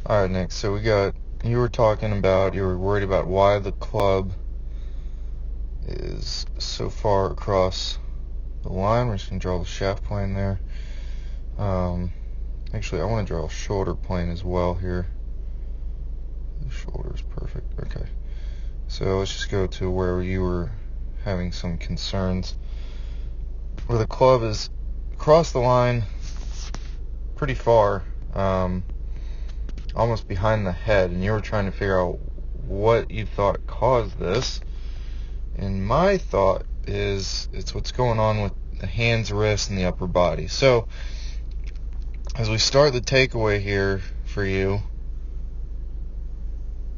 Alright, Nick, so you were talking about, you were worried about why the club is so far across the line. We're just going to draw the shaft plane there. Actually, I want to draw a shoulder plane as well here. The shoulder is perfect. Okay. So let's just go to where you were having some concerns. Where the club is across the line pretty far, almost behind the head, and you were trying to figure out what you thought caused this. And my thought is it's what's going on with the hands, wrists, and the upper body. So as we start the takeaway here for you,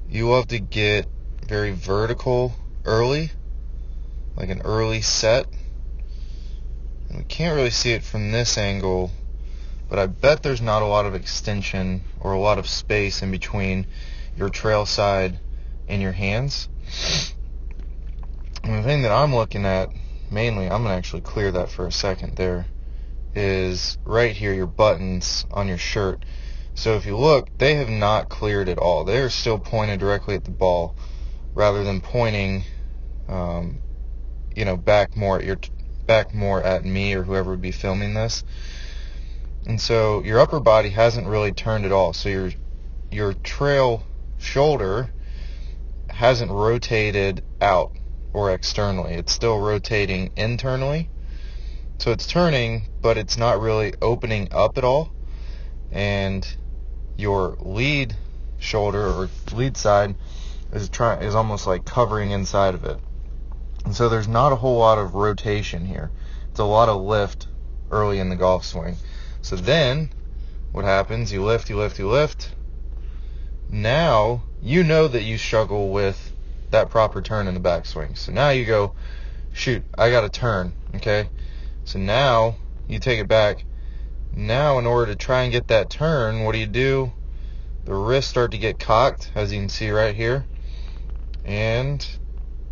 you love to get very vertical early, like an early set. And we can't really see it from this angle, but I bet there's not a lot of extension or a lot of space in between your trail side and your hands. And the thing that I'm looking at mainly, I'm going to actually clear that for a second there, is right here, your buttons on your shirt. So if you look, they have not cleared at all. They're still pointed directly at the ball rather than pointing back more at me or whoever would be filming this. And so your upper body hasn't really turned at all. So your trail shoulder hasn't rotated out or externally. It's still rotating internally. So it's turning, but it's not really opening up at all. And your lead shoulder or lead side is almost like covering inside of it. And so there's not a whole lot of rotation here. It's a lot of lift early in the golf swing. So then what happens, you lift. Now you know that you struggle with that proper turn in the backswing. So now you go, shoot, I got to turn, okay? So now you take it back. Now in order to try and get that turn, what do? The wrists start to get cocked, as you can see right here. And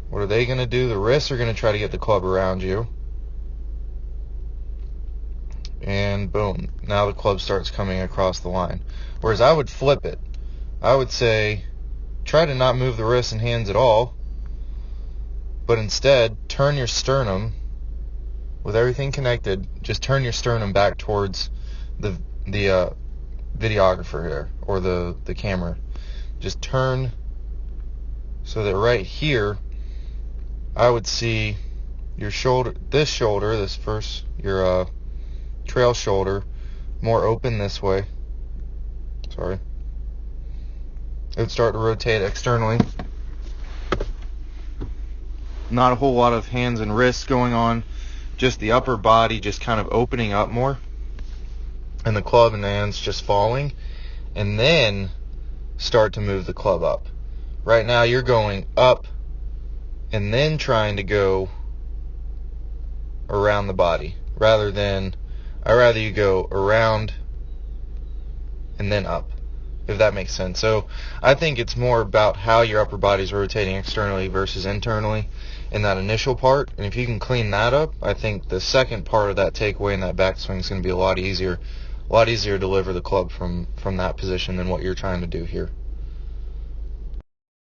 what are they going to do? The wrists are going to try to get the club around you. And boom, now the club starts coming across the line. Whereas I would flip it. I would say, try to not move the wrists and hands at all, but instead turn your sternum with everything connected. Just turn your sternum back towards the videographer here, or the camera. Just turn so that right here I would see your shoulder, your trail shoulder, more open this way. Sorry. It would start to rotate externally. Not a whole lot of hands and wrists going on. Just the upper body just kind of opening up more. And the club and the hands just falling. And then start to move the club up. Right now you're going up and then trying to go around the body. I'd rather you go around and then up, if that makes sense. So I think it's more about how your upper body is rotating externally versus internally in that initial part. And if you can clean that up, I think the second part of that takeaway and that backswing is going to be a lot easier to deliver the club from that position than what you're trying to do here.